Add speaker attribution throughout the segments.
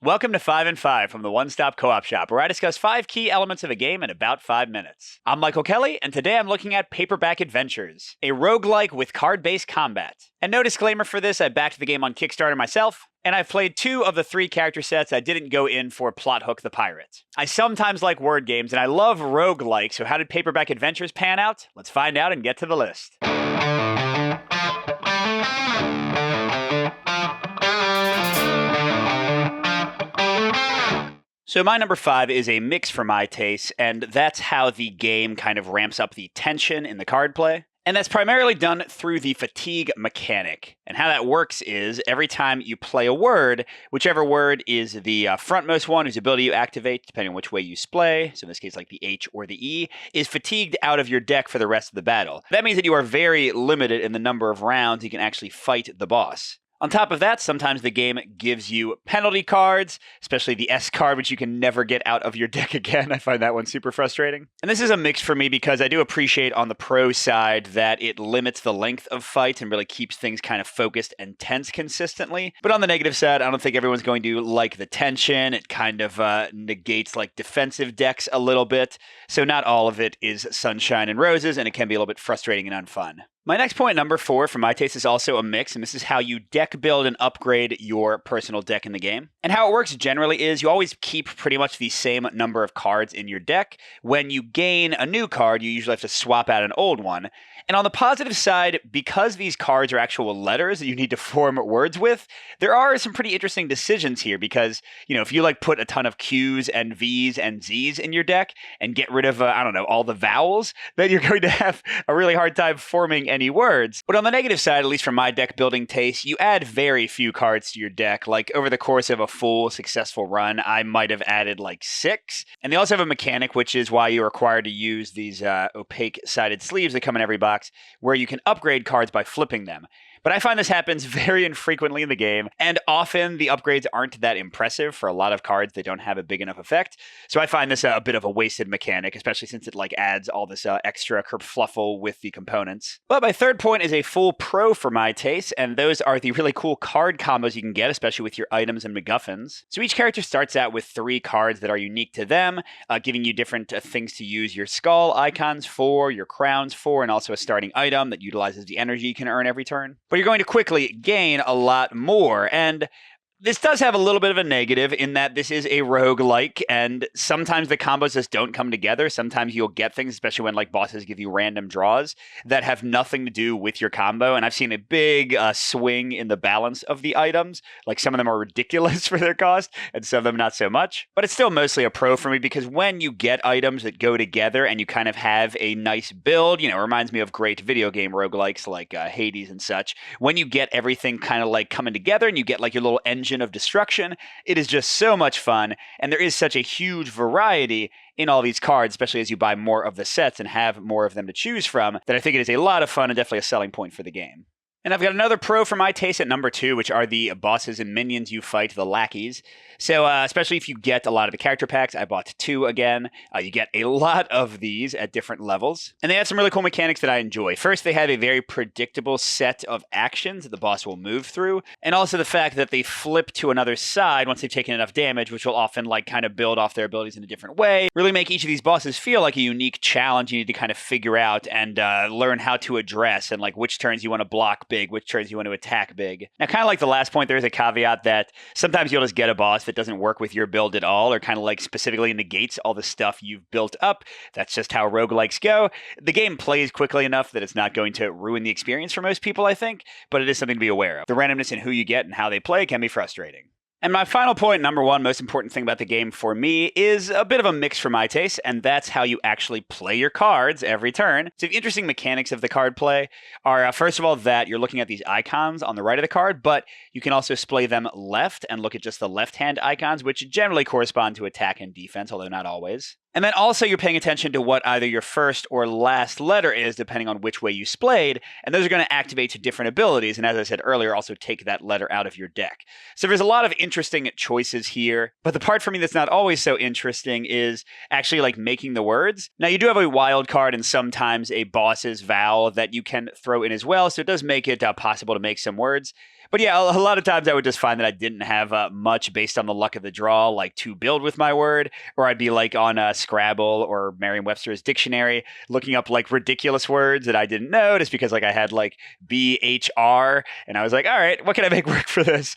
Speaker 1: Welcome to 5 and 5 from the One Stop Co-op Shop, where I discuss 5 key elements of a game in about 5 minutes. I'm Michael Kelly, and today I'm looking at Paperback Adventures, a roguelike with card-based combat. And no disclaimer for this, I backed the game on Kickstarter myself, and I've played 2 of the 3 character sets. I didn't go in for Plot Hook the Pirate. I sometimes like word games, and I love roguelikes, so how did Paperback Adventures pan out? Let's find out and get to the list. So my number 5 is a mix for my taste, and that's how the game kind of ramps up the tension in the card play. And that's primarily done through the fatigue mechanic. And how that works is every time you play a word, whichever word is the frontmost one whose ability you activate, depending on which way you splay, so in this case like the H or the E, is fatigued out of your deck for the rest of the battle. That means that you are very limited in the number of rounds you can actually fight the boss. On top of that, sometimes the game gives you penalty cards, especially the S card, which you can never get out of your deck again. I find that one super frustrating. And this is a mix for me because I do appreciate on the pro side that it limits the length of fights and really keeps things kind of focused and tense consistently. But on the negative side, I don't think everyone's going to like the tension. It kind of negates like defensive decks a little bit. So not all of it is sunshine and roses, and it can be a little bit frustrating and unfun. My next point, number 4, for my taste, is also a mix, and this is how you deck build and upgrade your personal deck in the game. And how it works generally is you always keep pretty much the same number of cards in your deck. When you gain a new card, you usually have to swap out an old one. And on the positive side, because these cards are actual letters that you need to form words with, there are some pretty interesting decisions here because, if you put a ton of Q's and V's and Z's in your deck and get rid of, all the vowels, then you're going to have a really hard time forming any words. But on the negative side, at least from my deck building taste, you add very few cards to your deck. Like over the course of a full successful run, I might have added 6. And they also have a mechanic, which is why you're required to use these opaque sided sleeves that come in every box, where you can upgrade cards by flipping them. But I find this happens very infrequently in the game, and often the upgrades aren't that impressive. For a lot of cards, they don't have a big enough effect. So I find this a bit of a wasted mechanic, especially since it adds all this extra kerfluffle with the components. But my third point is a full pro for my taste, and those are the really cool card combos you can get, especially with your items and MacGuffins. So each character starts out with 3 cards that are unique to them, giving you different things to use your skull icons for, your crowns for, and also a starting item that utilizes the energy you can earn every turn. But you're going to quickly gain a lot more, and this does have a little bit of a negative in that this is a roguelike, and sometimes the combos just don't come together. Sometimes you'll get things, especially when bosses give you random draws that have nothing to do with your combo, and I've seen a big swing in the balance of the items. Some of them are ridiculous for their cost, and some of them not so much. But it's still mostly a pro for me because when you get items that go together and you kind of have a nice build, it reminds me of great video game roguelikes like Hades and such. When you get everything kind of coming together and you get your little engine of destruction, it is just so much fun, and there is such a huge variety in all these cards, especially as you buy more of the sets and have more of them to choose from, that I think it is a lot of fun and definitely a selling point for the game. And I've got another pro for my taste at number 2, which are the bosses and minions you fight, the lackeys. So especially if you get a lot of the character packs, I bought 2 again. You get a lot of these at different levels. And they have some really cool mechanics that I enjoy. First, they have a very predictable set of actions that the boss will move through. And also the fact that they flip to another side once they've taken enough damage, which will often kind of build off their abilities in a different way. Really make each of these bosses feel like a unique challenge you need to kind of figure out and learn how to address, and which turns you want to block big, which turns you want to attack big. Now, kind of like the last point, there is a caveat that sometimes you'll just get a boss that doesn't work with your build at all, or kind of specifically negates all the stuff you've built up. That's just how roguelikes go. The game plays quickly enough that it's not going to ruin the experience for most people, I think, but it is something to be aware of. The randomness in who you get and how they play can be frustrating. And my final point, number 1, most important thing about the game for me, is a bit of a mix for my taste, and that's how you actually play your cards every turn. So the interesting mechanics of the card play are, first of all, that you're looking at these icons on the right of the card, but you can also splay them left and look at just the left-hand icons, which generally correspond to attack and defense, although not always. And then also you're paying attention to what either your first or last letter is, depending on which way you splayed, and those are going to activate to different abilities, and as I said earlier, also take that letter out of your deck. So there's a lot of interesting choices here, but the part for me that's not always so interesting is actually making the words. Now, you do have a wild card and sometimes a boss's vowel that you can throw in as well, so it does make it possible to make some words. But yeah, a lot of times I would just find that I didn't have much based on the luck of the draw, like to build with my word, or I'd be like on Scrabble or Merriam-Webster's dictionary looking up like ridiculous words that I didn't know just because like I had like BHR and I was like, all right, what can I make work for this?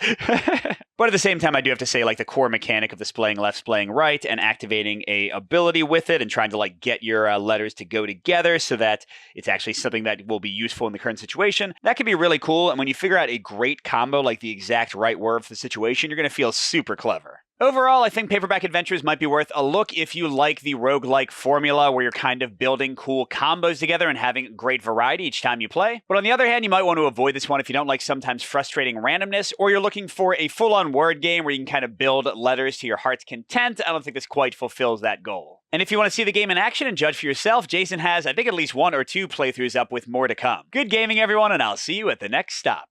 Speaker 1: But at the same time, I do have to say like the core mechanic of the splaying left, splaying right and activating a ability with it and trying to like get your letters to go together so that it's actually something that will be useful in the current situation. That can be really cool. And when you figure out a great combo, like the exact right word for the situation, you're going to feel super clever. Overall, I think Paperback Adventures might be worth a look if you like the roguelike formula where you're kind of building cool combos together and having great variety each time you play. But on the other hand, you might want to avoid this one if you don't like sometimes frustrating randomness, or you're looking for a full-on word game where you can kind of build letters to your heart's content. I don't think this quite fulfills that goal. And if you want to see the game in action and judge for yourself, Jason has, I think, at least 1 or 2 playthroughs up with more to come. Good gaming, everyone, and I'll see you at the next stop.